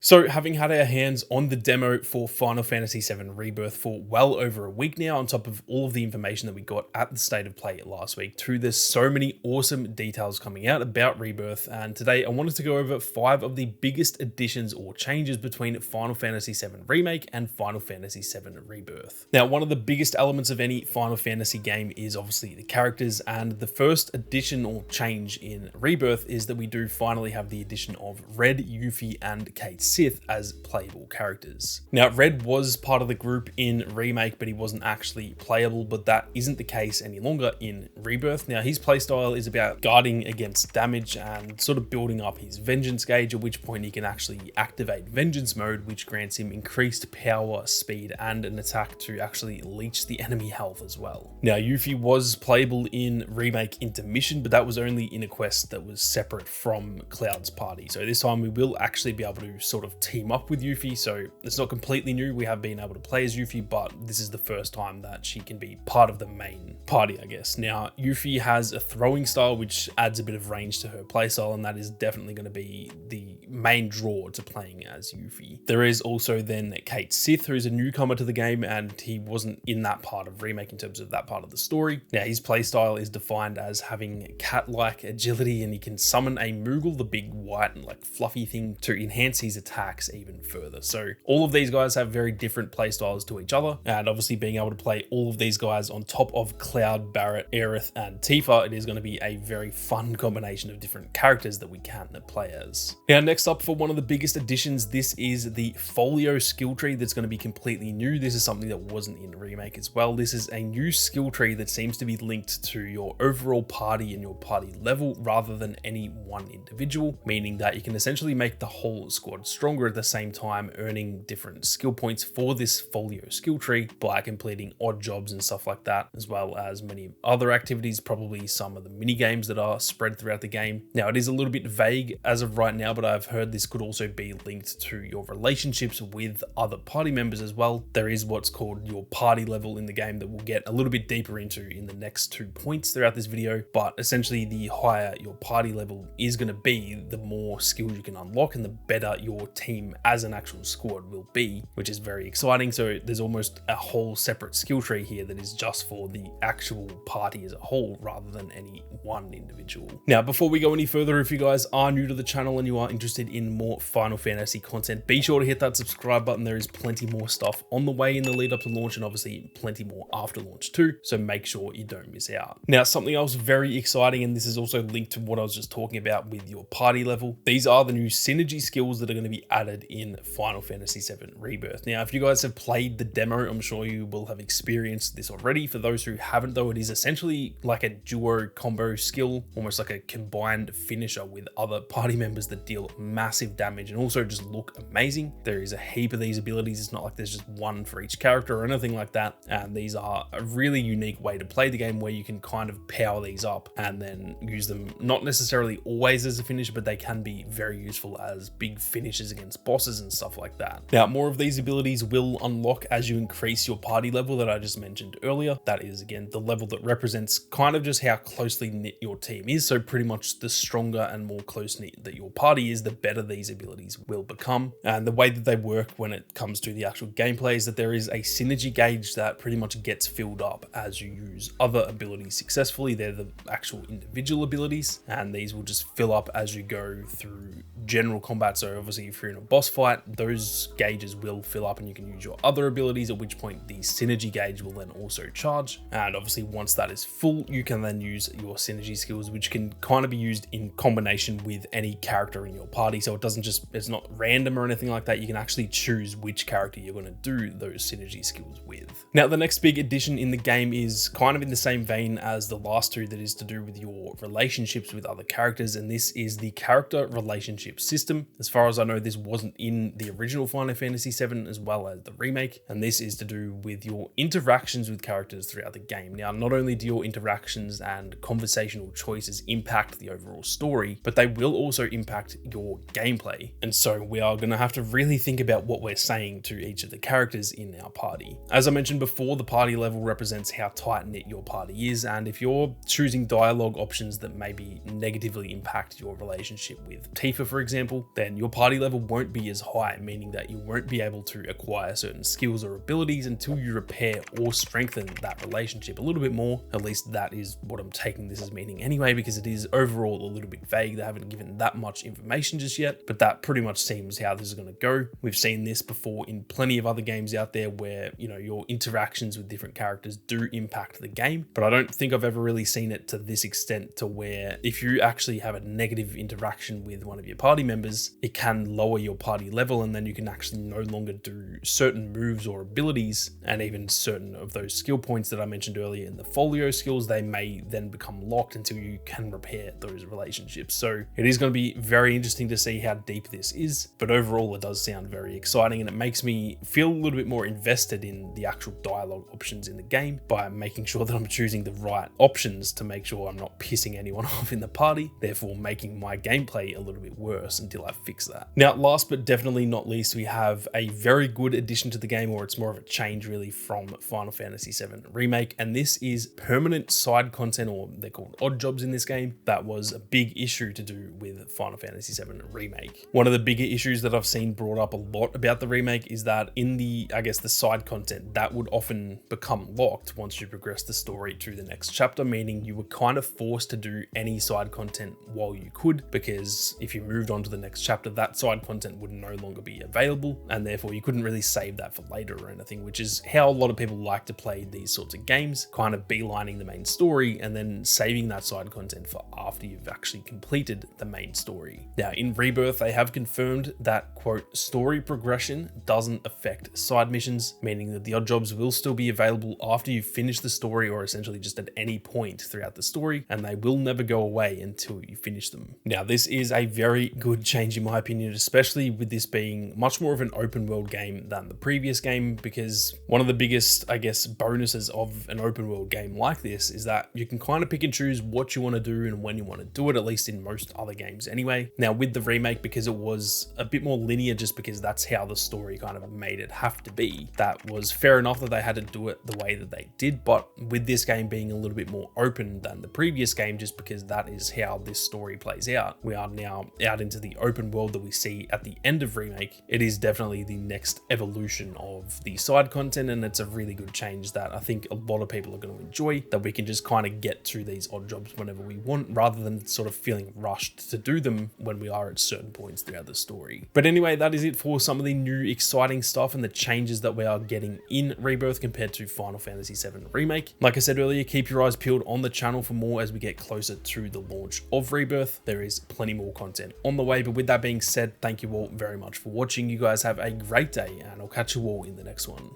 So, having had our hands on the demo for Final Fantasy VII Rebirth for well over a week now, on top of all of the information that we got at the State of Play last week, there's so many awesome details coming out about Rebirth, and today I wanted to go over 5 of the biggest additions or changes between Final Fantasy VII Remake and Final Fantasy VII Rebirth. Now, one of the biggest elements of any Final Fantasy game is obviously the characters, and the first addition or change in Rebirth is that we do finally have the addition of Red, Yuffie, and Kate Sith as playable characters. Now, Red was part of the group in Remake, but he wasn't actually playable, but that isn't the case any longer in Rebirth. Now, his playstyle is about guarding against damage and sort of building up his Vengeance gauge, at which point he can actually activate Vengeance mode, which grants him increased power, speed, and an attack to actually leech the enemy health as well. Now, Yuffie was playable in Remake Intermission, but that was only in a quest that was separate from Cloud's party. So this time we will actually be able to sort of team up with Yuffie, so it's not completely new. We have been able to play as Yuffie, but this is the first time that she can be part of the main party, I guess. Now, Yuffie has a throwing style which adds a bit of range to her playstyle, and that is definitely going to be the main draw to playing as Yuffie. There is also then Kate Sith, who's a newcomer to the game, and he wasn't in that part of Remake in terms of that part of the story. Now, his playstyle is defined as having cat-like agility, and he can summon a Moogle, the big white and like fluffy thing, to enhance his attacks even further. So all of these guys have very different playstyles to each other, and obviously being able to play all of these guys on top of Cloud, Barrett, Aerith, and Tifa, it is going to be a very fun combination of different characters that we can play as. Now, next up for one of the biggest additions, this is the Folio skill tree that's going to be completely new. This is something that wasn't in Remake as well. This is a new skill tree that seems to be linked to your overall party and your party level rather than any one individual, meaning that you can essentially make the whole squad stronger at the same time, earning different skill points for this Folio skill tree by completing odd jobs and stuff like that, as well as many other activities, probably some of the mini games that are spread throughout the game. Now, it is a little bit vague as of right now, but I've heard this could also be linked to your relationships with other party members as well. There is what's called your party level in the game that we'll get a little bit deeper into in the next 2 points throughout this video, but essentially the higher your party level is going to be, the more skills you can unlock and the better your team as an actual squad will be, which is very exciting. So there's almost a whole separate skill tree here that is just for the actual party as a whole rather than any one individual. Now, before we go any further, if you guys are new to the channel and you are interested in more Final Fantasy content, be sure to hit that subscribe button. There is plenty more stuff on the way in the lead up to launch, and obviously plenty more after launch too, so make sure you don't miss out. Now, something else very exciting, and this is also linked to what I was just talking about with your party level, these are the new synergy skills that are going to be added in Final Fantasy VII Rebirth. Now, if you guys have played the demo, I'm sure you will have experienced this already. For those who haven't though, it is essentially like a duo combo skill, almost like a combined finisher with other party members that deal massive damage and also just look amazing. There is a heap of these abilities. It's not like there's just one for each character or anything like that, and these are a really unique way to play the game where you can kind of power these up and then use them not necessarily always as a finish, but they can be very useful as big finishes against bosses and stuff like that. Now, more of these abilities will unlock as you increase your party level that I just mentioned earlier. That is, again, the level that represents kind of just how closely knit your team is. So pretty much the stronger and more close knit that your party is, the better these abilities will become. And the way that they work when it comes to the actual gameplay is that there is a synergy gauge that pretty much gets filled up as you use other abilities successfully. They're the actual individual abilities, and these will just fill up as you go through general combat. So obviously if you're in a boss fight, those gauges will fill up and you can use your other abilities, at which point the synergy gauge will then also charge. And obviously once that is full, you can then use your synergy skills, which can kind of be used in combination with any character in your party. So it's not random or anything like that. You can actually choose which character you're going to do those synergy skills with. Now, the next big addition in the game is kind of in the same vein as the last two, that is to do with your relationships with other characters, and this is the character relationship system. As far as I know, this wasn't in the original Final Fantasy VII as well as the remake, and this is to do with your interactions with characters throughout the game. Now, not only do your interactions and conversational choices impact the overall story, but they will also impact your gameplay. And so we are going to have to really think about what we're saying to each of the characters in our party. As I mentioned before, the party level represents how tight-knit your party is, and if you're choosing dialogue options that maybe negatively impact your relationship with Tifa, for example, then your party level level won't be as high, meaning that you won't be able to acquire certain skills or abilities until you repair or strengthen that relationship a little bit more. At least that is what I'm taking this as meaning anyway, because it is overall a little bit vague. They haven't given that much information just yet, but that pretty much seems how this is going to go. We've seen this before in plenty of other games out there where, you know, your interactions with different characters do impact the game, but I don't think I've ever really seen it to this extent, to where if you actually have a negative interaction with one of your party members, it can lower your party level, and then you can actually no longer do certain moves or abilities, and even certain of those skill points that I mentioned earlier in the folio skills, they may then become locked until you can repair those relationships. So it is going to be very interesting to see how deep this is, but overall it does sound very exciting, and it makes me feel a little bit more invested in the actual dialogue options in the game by making sure that I'm choosing the right options to make sure I'm not pissing anyone off in the party, therefore making my gameplay a little bit worse until I fix that. Now, last but definitely not least, we have a very good addition to the game, or it's more of a change really from Final Fantasy VII Remake, and this is permanent side content, or they're called odd jobs in this game. That was a big issue to do with Final Fantasy VII Remake. One of the bigger issues that I've seen brought up a lot about the remake is that in the, I guess, the side content, that would often become locked once you progress the story to the next chapter, meaning you were kind of forced to do any side content while you could, because if you moved on to the next chapter, that side content would no longer be available, and therefore you couldn't really save that for later or anything, which is how a lot of people like to play these sorts of games, kind of beelining the main story and then saving that side content for after you've actually completed the main story. Now, in Rebirth, they have confirmed that, quote, story progression doesn't affect side missions, meaning that the odd jobs will still be available after you've finished the story, or essentially just at any point throughout the story, and they will never go away until you finish them. Now, this is a very good change in my opinion, especially with this being much more of an open world game than the previous game, because one of the biggest, I guess, bonuses of an open world game like this is that you can kind of pick and choose what you want to do and when you want to do it, at least in most other games anyway. Now, with the remake, because it was a bit more linear, just because that's how the story kind of made it have to be, that was fair enough that they had to do it the way that they did. But with this game being a little bit more open than the previous game, just because that is how this story plays out, we are now out into the open world that we see at the end of Remake. It is definitely the next evolution of the side content, and it's a really good change that I think a lot of people are going to enjoy, that we can just kind of get through these odd jobs whenever we want, rather than sort of feeling rushed to do them when we are at certain points throughout the story. But anyway, that is it for some of the new exciting stuff and the changes that we are getting in Rebirth compared to Final Fantasy VII Remake. Like I said earlier, keep your eyes peeled on the channel for more as we get closer to the launch of Rebirth. There is plenty more content on the way, but with that being said, thank you all very much for watching. You guys have a great day, and I'll catch you all in the next one.